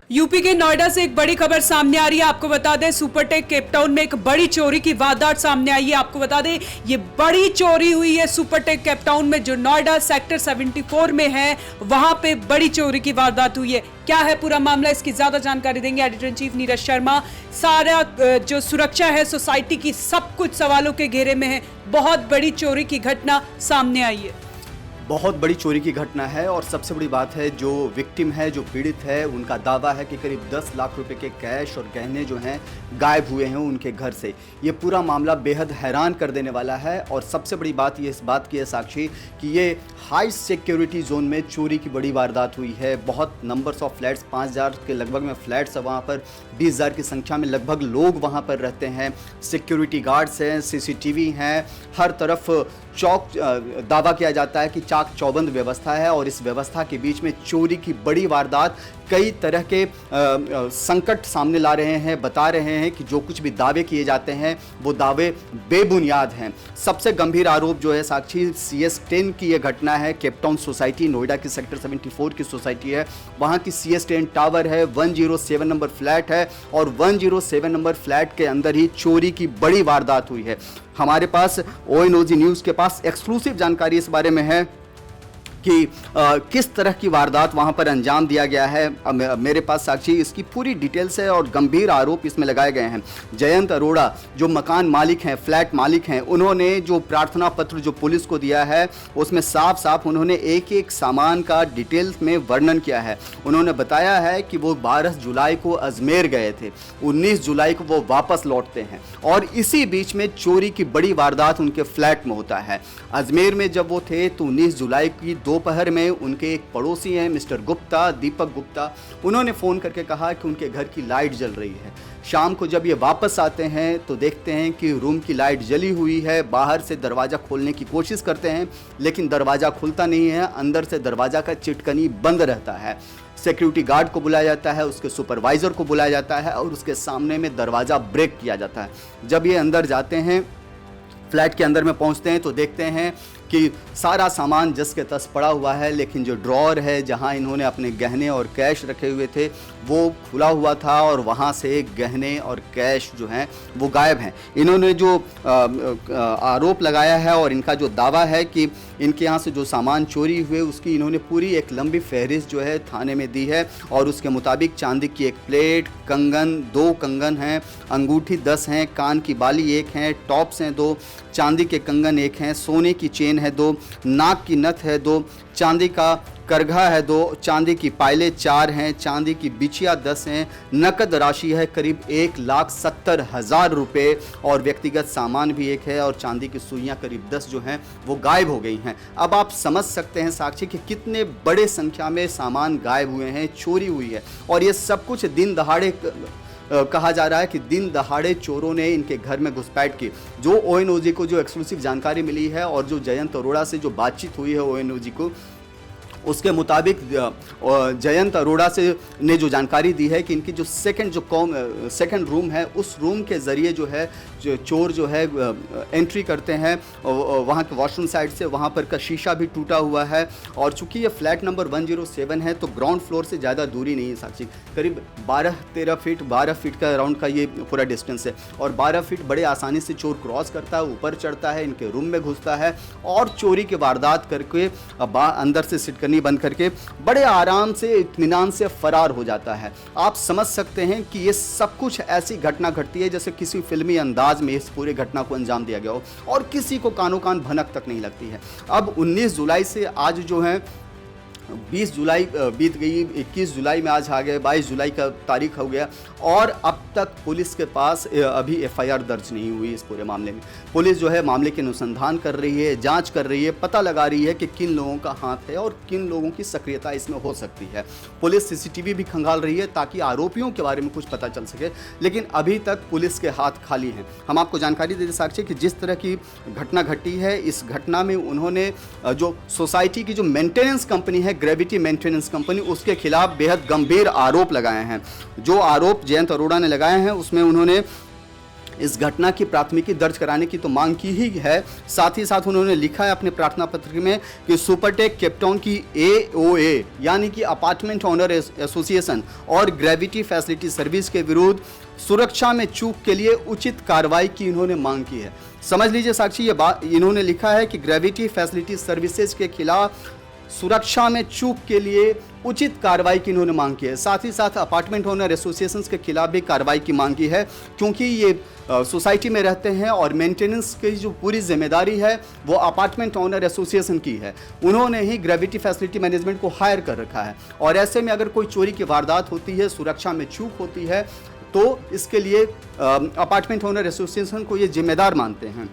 UP के नोएडा से एक बड़ी खबर सामने आ रही है। आपको बता दें, सुपरटेक केपटाउन में एक बड़ी चोरी की वारदात सामने आई है। आपको बता दें, ये बड़ी चोरी हुई है सुपरटेक केपटाउन में, जो नोएडा सेक्टर 74 में है। वहां पे बड़ी चोरी की वारदात हुई है। क्या है पूरा मामला, इसकी ज्यादा जानकारी देंगे editor in chief Neeraj Sharma. सारा जो सुरक्षा है सोसाइटी की, सब कुछ सवालों के घेरे में है। बहुत बड़ी चोरी की घटना सामने आई है। बहुत बड़ी चोरी की घटना है और सबसे बड़ी बात है, जो विक्टिम है, जो पीड़ित है, उनका दावा है कि करीब 10 लाख रुपए के कैश और गहने जो हैं गायब हुए हैं उनके घर से। ये पूरा मामला बेहद हैरान कर देने वाला है और सबसे बड़ी बात ये इस बात की है साक्षी कि ये हाई सिक्योरिटी जोन में चोरी की बड़ी वारदात हुई है। बहुत नंबर्स ऑफ फ्लैट्स, 5000 के लगभग में फ्लैट्स है वहाँ पर, 20,000 की संख्या में लगभग लोग वहाँ पर रहते हैं। सिक्योरिटी गार्ड्स हैं, CCTV हैं, हर तरफ चौक दावा किया जाता है कि चाक चौबंद व्यवस्था है और इस व्यवस्था के बीच में चोरी की बड़ी वारदात कई तरह के संकट सामने ला रहे हैं। बता रहे हैं कि जो कुछ भी दावे किए जाते हैं वो दावे बेबुनियाद हैं। सबसे गंभीर आरोप जो है साक्षी, CS10 की ये घटना है। केपटाउन सोसाइटी, नोएडा की सेक्टर 74 की सोसाइटी है, वहाँ की CS10 टावर है, 107 नंबर फ्लैट है और 107 नंबर फ्लैट के अंदर ही चोरी की बड़ी वारदात हुई है। हमारे पास ONOG न्यूज़ के पास एक्सक्लूसिव जानकारी इस बारे में है कि किस तरह की वारदात वहां पर अंजाम दिया गया है। मेरे पास साक्षी इसकी पूरी डिटेल्स है और गंभीर आरोप इसमें लगाए गए हैं। जयंत अरोड़ा जो मकान मालिक हैं, फ्लैट मालिक हैं, उन्होंने जो प्रार्थना पत्र जो पुलिस को दिया है उसमें साफ साफ उन्होंने एक एक सामान का डिटेल्स में वर्णन किया है। उन्होंने बताया है कि वो 12 जुलाई को अजमेर गए थे, 19 जुलाई को वो वापस लौटते हैं और इसी बीच में चोरी की बड़ी वारदात उनके फ्लैट में होता है। अजमेर में जब वो थे तो 19 जुलाई की दोपहर में उनके एक पड़ोसी हैं मिस्टर गुप्ता, दीपक गुप्ता, उन्होंने फ़ोन करके कहा कि उनके घर की लाइट जल रही है। शाम को जब ये वापस आते हैं तो देखते हैं कि रूम की लाइट जली हुई है। बाहर से दरवाज़ा खोलने की कोशिश करते हैं लेकिन दरवाज़ा खुलता नहीं है, अंदर से दरवाज़ा का चिटकनी बंद रहता है। सिक्योरिटी गार्ड को बुलाया जाता है, उसके सुपरवाइज़र को बुलाया जाता है और उसके सामने में दरवाज़ा ब्रेक किया जाता है। जब ये अंदर जाते हैं, फ्लैट के अंदर में पहुंचते हैं तो देखते हैं कि सारा सामान जस के तस पड़ा हुआ है, लेकिन जो ड्रॉर है जहां इन्होंने अपने गहने और कैश रखे हुए थे वो खुला हुआ था और वहां से गहने और कैश जो हैं वो गायब हैं। इन्होंने जो आरोप लगाया है और इनका जो दावा है कि इनके यहाँ से जो सामान चोरी हुए उसकी इन्होंने पूरी एक लंबी फहरिस्त जो है थाने में दी है और उसके मुताबिक चांदी की एक प्लेट, कंगन, 2 कंगन हैं, अंगूठी 10 हैं, कान की बाली 1 हैं, टॉप्स हैं 2, चांदी के कंगन 1 हैं, सोने की चेन है 2, नाक की नथ है 2, चांदी का करघा है 2, चांदी की पायलें 4 हैं, चांदी की बिछिया 10 हैं, नकद राशि है करीब 1,70,000 रुपये और व्यक्तिगत सामान भी 1 है और चांदी की सुइयां करीब 10 जो हैं वो गायब हो गई हैं। अब आप समझ सकते हैं साक्षी कि कितने बड़े संख्या में सामान गायब हुए हैं, चोरी हुई है और ये सब कुछ दिन दहाड़े कहा जा रहा है कि दिन दहाड़े चोरों ने इनके घर में घुसपैठ की। जो ONOG को जो एक्सक्लूसिव जानकारी मिली है और जो जयंत अरोड़ा से जो बातचीत हुई है ONOG को, उसके मुताबिक जयंत अरोड़ा से ने जो जानकारी दी है कि इनकी जो सेकंड रूम है उस रूम के ज़रिए जो है जो चोर जो है एंट्री करते हैं वहाँ के वॉशरूम साइड से, वहाँ पर का शीशा भी टूटा हुआ है और चूंकि ये फ्लैट नंबर 107 है तो ग्राउंड फ्लोर से ज़्यादा दूरी नहीं है साक्षी, करीब 12 फीट का अराउंड का ये पूरा डिस्टेंस है और 12 फीट बड़े आसानी से चोर क्रॉस करता है, ऊपर चढ़ता है, इनके रूम में घुसता है और चोरी की वारदात करके अंदर से सिटकनी बंद करके बड़े आराम से, इत्मीनान से फरार हो जाता है। आप समझ सकते हैं कि ये सब कुछ ऐसी घटना घटती है जैसे किसी फिल्मी अंदाज में इस पूरे घटना को अंजाम दिया गया हो और किसी को कानो कान भनक तक नहीं लगती है। अब 19 जुलाई से आज जो है 20 जुलाई बीत गई, 21 जुलाई में आज आ गए, 22 जुलाई का तारीख हो गया और अब तक पुलिस के पास अभी FIR दर्ज नहीं हुई इस पूरे मामले में। पुलिस जो है मामले के अनुसंधान कर रही है, जांच कर रही है, पता लगा रही है कि किन लोगों का हाथ है और किन लोगों की सक्रियता इसमें हो सकती है। पुलिस CCTV भी खंगाल रही है ताकि आरोपियों के बारे में कुछ पता चल सके, लेकिन अभी तक पुलिस के हाथ खाली हैं। हम आपको जानकारी दे दें साक्षी कि जिस तरह की घटना घटी है, इस घटना में उन्होंने जो सोसाइटी की जो मेंटेनेंस कंपनी है, ग्रेविटी मेंटेनेंस कंपनी, उसके खिलाफ बेहद गंभीर आरोप लगाए हैं। जो आरोप जयंत अरोड़ा ने लगाए हैं उसमें उन्होंने इस घटना की प्राथमिकी दर्ज कराने की तो मांग की ही है। साथ ही साथ उन्होंने लिखा है अपने प्रार्थना पत्र में कि सुपरटेक केपटाउन की AOA यानी कि अपार्टमेंट ओनर एसोसिएशन और ग्रेविटी फैसिलिटी सर्विस के विरुद्ध सुरक्षा में चूक के लिए उचित कार्रवाई की इन्होंने मांग की है। समझ लीजिए साक्षी, ये बात इन्होंने लिखा है कि ग्रेविटी फैसिलिटी सर्विसेज के खिलाफ सुरक्षा में चूक के लिए उचित कार्रवाई की इन्होंने मांग की है। साथ ही साथ अपार्टमेंट ओनर एसोसिएशन के खिलाफ भी कार्रवाई की मांग की है, क्योंकि ये सोसाइटी में रहते हैं और मेंटेनेंस की जो पूरी जिम्मेदारी है वो अपार्टमेंट ओनर एसोसिएशन की है। उन्होंने ही ग्रेविटी फैसिलिटी मैनेजमेंट को हायर कर रखा है और ऐसे में अगर कोई चोरी की वारदात होती है, सुरक्षा में चूक होती है, तो इसके लिए अपार्टमेंट ओनर एसोसिएशन को ये जिम्मेदार मानते हैं।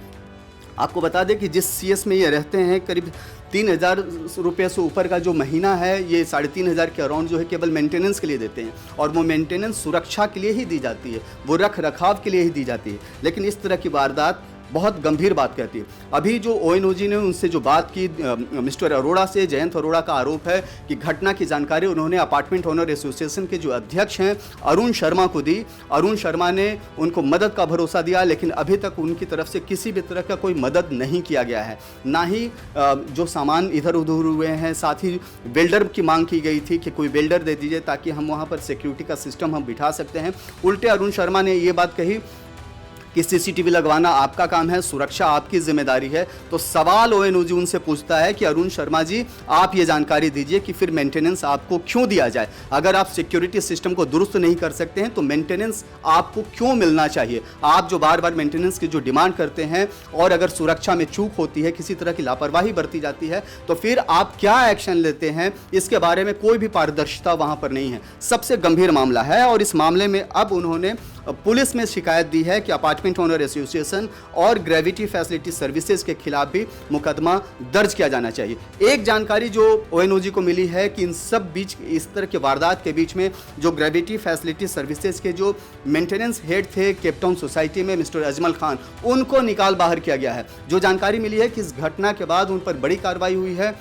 आपको बता दें कि जिस CS में ये रहते हैं, करीब 3,000 रुपये से ऊपर का जो महीना है, ये 3,500 के अराउंड जो है केवल मेंटेनेंस के लिए देते हैं और वो मेंटेनेंस सुरक्षा के लिए ही दी जाती है, वो रख रखाव के लिए ही दी जाती है। लेकिन इस तरह की वारदात बहुत गंभीर बात कहती है। अभी जो ONOG ने उनसे जो बात की मिस्टर अरोड़ा से, जयंत अरोड़ा का आरोप है कि घटना की जानकारी उन्होंने अपार्टमेंट ओनर एसोसिएशन के जो अध्यक्ष हैं अरुण शर्मा को दी। अरुण शर्मा ने उनको मदद का भरोसा दिया, लेकिन अभी तक उनकी तरफ से किसी भी तरह का कोई मदद नहीं किया गया है। ना ही जो सामान इधर उधर हुए हैं, साथ ही वेल्डर की मांग की गई थी कि कोई वेल्डर दे दीजिए ताकि हम वहाँ पर सिक्योरिटी का सिस्टम हम बिठा सकते हैं। उल्टे अरुण शर्मा ने ये बात कही कि CCTV लगवाना आपका काम है, सुरक्षा आपकी जिम्मेदारी है। तो सवाल ONOG उनसे पूछता है कि अरुण शर्मा जी, आप ये जानकारी दीजिए कि फिर मेंटेनेंस आपको क्यों दिया जाए? अगर आप सिक्योरिटी सिस्टम को दुरुस्त नहीं कर सकते हैं तो मेंटेनेंस आपको क्यों मिलना चाहिए? आप जो बार बार मेंटेनेंस की जो डिमांड करते हैं और अगर सुरक्षा में चूक होती है, किसी तरह की लापरवाही बरती जाती है, तो फिर आप क्या एक्शन लेते हैं? इसके बारे में कोई भी पारदर्शिता वहाँ पर नहीं है। सबसे गंभीर मामला है और इस मामले में अब उन्होंने पुलिस में शिकायत दी है कि अपार्टमेंट ओनर एसोसिएशन और ग्रेविटी फैसिलिटी सर्विसेज के खिलाफ भी मुकदमा दर्ज किया जाना चाहिए। एक जानकारी जो ONOG को मिली है कि इन सब बीच, इस तरह के वारदात के बीच में जो ग्रेविटी फैसिलिटी सर्विसेज के जो मेंटेनेंस हेड थे केपटाउन सोसाइटी में, मिस्टर अजमल खान, उनको निकाल बाहर किया गया है। जो जानकारी मिली है कि इस घटना के बाद उन पर बड़ी कार्रवाई हुई है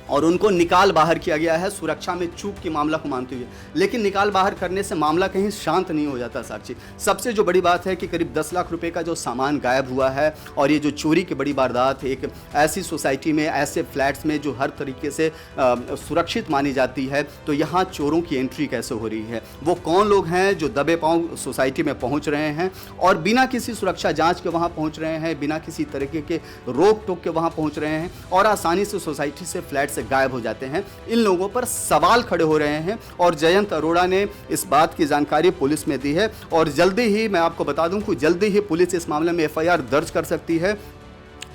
और उनको निकाल बाहर किया गया है सुरक्षा में चूक की मामला को मानते हुए। लेकिन निकाल बाहर करने से मामला कहीं शांत नहीं हो जाता साक्षी। सबसे जो बड़ी बात है कि करीब 10 लाख रुपए का जो सामान गायब हुआ है और ये जो चोरी की बड़ी वारदात एक ऐसी सोसाइटी में, ऐसे फ्लैट्स में जो हर तरीके से सुरक्षित मानी जाती है, तो यहाँ चोरों की एंट्री कैसे हो रही है? वो कौन लोग हैं जो दबे पांव सोसाइटी में पहुँच रहे हैं और बिना किसी सुरक्षा जाँच के वहाँ पहुँच रहे हैं, बिना किसी तरीके के रोक टोक के वहाँ पहुँच रहे हैं और आसानी से सोसाइटी से, फ्लैट से गायब हो जाते हैं? इन लोगों पर सवाल खड़े हो रहे हैं और जयंत अरोड़ा ने इस बात की जानकारी पुलिस में दी है और जल्दी ही, मैं आपको बता दूं कि जल्दी ही पुलिस इस मामले में FIR दर्ज कर सकती है।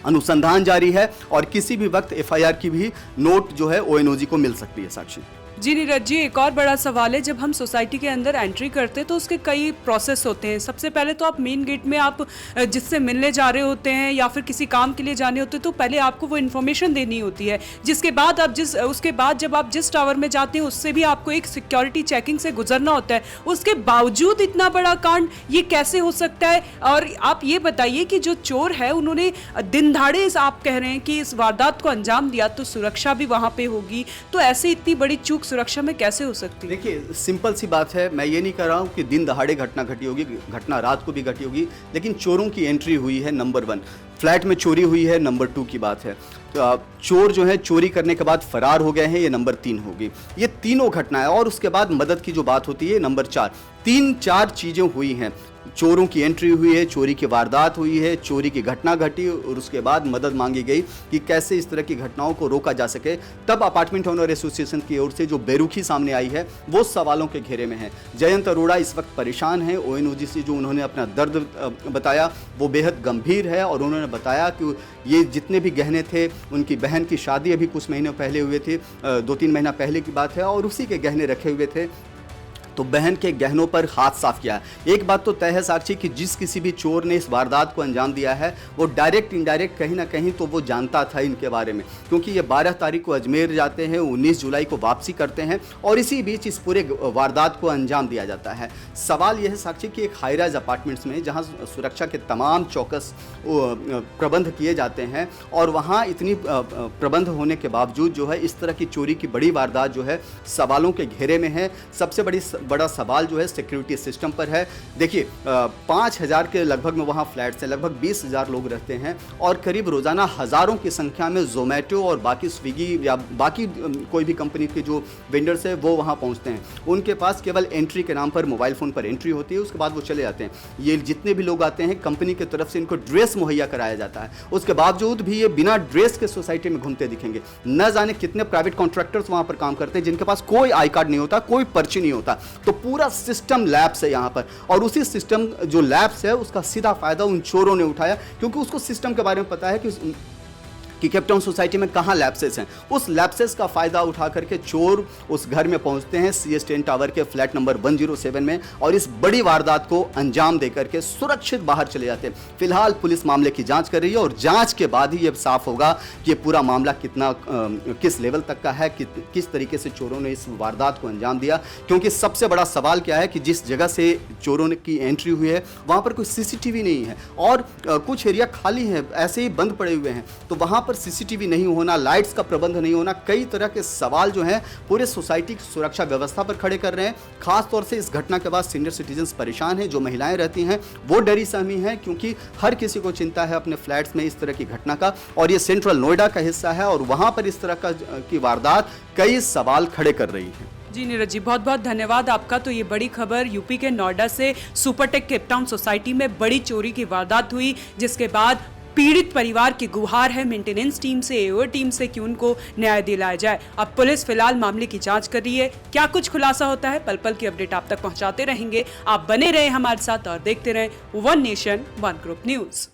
अनुसंधान जारी है और किसी भी वक्त FIR की भी नोट जो है ONOG को मिल सकती है साक्षी। जी नीरज जी, एक और बड़ा सवाल है, जब हम सोसाइटी के अंदर एंट्री करते हैं तो उसके कई प्रोसेस होते हैं। सबसे पहले तो आप मेन गेट में आप जिससे मिलने जा रहे होते हैं या फिर किसी काम के लिए जाने होते हैं तो पहले आपको वो इन्फॉर्मेशन देनी होती है, जिसके बाद आप उसके बाद जब आप जिस टावर में जाते हैं उससे भी आपको एक सिक्योरिटी चेकिंग से गुजरना होता है। उसके बावजूद इतना बड़ा कांड ये कैसे हो सकता है? और आप ये बताइए कि जो चोर है उन्होंने दिन दहाड़े, आप कह रहे हैं कि इस वारदात को अंजाम दिया, तो सुरक्षा भी वहाँ पे होगी, तो ऐसे इतनी बड़ी चूक सुरक्षा में कैसे हो सकती है? देखिए, सिंपल सी बात है, मैं ये नहीं कह रहा हूँ कि दिन दहाड़े घटना घटी होगी, घटना रात को भी घटी होगी, लेकिन चोरों की एंट्री हुई है, नंबर 1। फ्लैट में चोरी हुई है, नंबर 2 की बात है। तो चोर जो है चोरी करने के बाद फरार हो गए हैं, ये नंबर 3 होगी। ये तीनों घटनाएं और उसके बाद मदद की जो बात होती है, नंबर 4। 3-4 चीजें हुई हैं। चोरों की एंट्री हुई है, चोरी की वारदात हुई है, चोरी की घटना घटी और उसके बाद मदद मांगी गई कि कैसे इस तरह की घटनाओं को रोका जा सके। तब अपार्टमेंट ओनर एसोसिएशन की ओर से जो बेरुखी सामने आई है वो सवालों के घेरे में है। जयंत अरोड़ा इस वक्त परेशान है। ONOG से जो उन्होंने अपना दर्द बताया वो बेहद गंभीर है और उन्होंने बताया कि ये जितने भी गहने थे, उनकी बहन की शादी अभी कुछ महीने पहले हुए थे, 2-3 महीना पहले की बात है, और उसी के गहने रखे हुए थे, तो बहन के गहनों पर हाथ साफ किया। एक बात तो तय है साक्षी कि जिस किसी भी चोर ने इस वारदात को अंजाम दिया है वो डायरेक्ट इनडायरेक्ट कहीं ना कहीं तो वो जानता था इनके बारे में, क्योंकि ये 12 तारीख को अजमेर जाते हैं, 19 जुलाई को वापसी करते हैं और इसी बीच इस पूरे वारदात को अंजाम दिया जाता है। सवाल यह है साक्षी कि एक हाई राइज अपार्टमेंट्स में जहाँ सुरक्षा के तमाम चौकस प्रबंध किए जाते हैं और वहाँ इतनी प्रबंध होने के बावजूद जो है इस तरह की चोरी की बड़ी वारदात जो है सवालों के घेरे में है। सबसे बड़ी बड़ा सवाल जो है सिक्योरिटी सिस्टम पर है। देखिए 5,000 के लगभग में वहाँ फ्लैट्स हैं, लगभग 20,000 लोग रहते हैं और करीब रोज़ाना हज़ारों की संख्या में जोमेटो और बाकी स्विगी या बाकी कोई भी कंपनी के जो वेंडर्स है वो वहाँ पहुँचते हैं। उनके पास केवल एंट्री के नाम पर मोबाइल फ़ोन पर एंट्री होती है, उसके बाद वो चले जाते हैं। ये जितने भी लोग आते हैं कंपनी की तरफ से इनको ड्रेस मुहैया कराया जाता है, उसके बावजूद भी ये बिना ड्रेस के सोसाइटी में घूमते दिखेंगे। न जाने कितने प्राइवेट कॉन्ट्रैक्टर्स वहाँ पर काम करते हैं जिनके पास कोई आई कार्ड नहीं होता, कोई पर्ची नहीं होता। तो पूरा सिस्टम लैप्स है यहाँ पर, और उसी सिस्टम जो लैप्स है उसका सीधा फायदा उन चोरों ने उठाया, क्योंकि उसको सिस्टम के बारे में पता है कि केपटाउन सोसाइटी में कहाँ लैप्सेस हैं। उस लैप्सेस का फ़ायदा उठा करके चोर उस घर में पहुंचते हैं CS10 टावर के फ्लैट नंबर 107 में, और इस बड़ी वारदात को अंजाम दे करके सुरक्षित बाहर चले जाते हैं। फिलहाल पुलिस मामले की जांच कर रही है और जांच के बाद ही ये साफ होगा कि पूरा मामला किस लेवल तक का है, किस तरीके से चोरों ने इस वारदात को अंजाम दिया। क्योंकि सबसे बड़ा सवाल क्या है कि जिस जगह से चोरों की एंट्री हुई है वहाँ पर कोई CCTV नहीं है और कुछ एरिया खाली है, ऐसे ही बंद पड़े हुए हैं। तो वहाँ पर CCTV नहीं होना, लाइट्स का प्रबंध नहीं होना, कई तरह के सवाल जो हैं पूरे सोसाइटी की सुरक्षा व्यवस्था पर खड़े कर रहे हैं। खास तौर से इस घटना के बाद सीनियर सिटीजन्स परेशान हैं, जो महिलाएं रहती हैं वो डरी सहमी हैं, क्योंकि हर किसी को चिंता है अपने फ्लैट्स में इस तरह की घटना का, और ये सेंट्रल नोएडा का हिस्सा है और वहां पर इस तरह की वारदात कई सवाल खड़े कर रही है। जी नीरज जी, बहुत बहुत धन्यवाद आपका। तो ये बड़ी खबर यूपी के नोएडा से सुपरटेक केपटाउन सोसाइटी में बड़ी चोरी की वारदात हुई, जिसके बाद पीड़ित परिवार की गुहार है मेंटेनेंस टीम से, एओ टीम से कि उनको न्याय दिलाया जाए। अब पुलिस फिलहाल मामले की जांच कर रही है। क्या कुछ खुलासा होता है, पल पल की अपडेट आप तक पहुंचाते रहेंगे। आप बने रहे हमारे साथ और देखते रहें one nation one group news.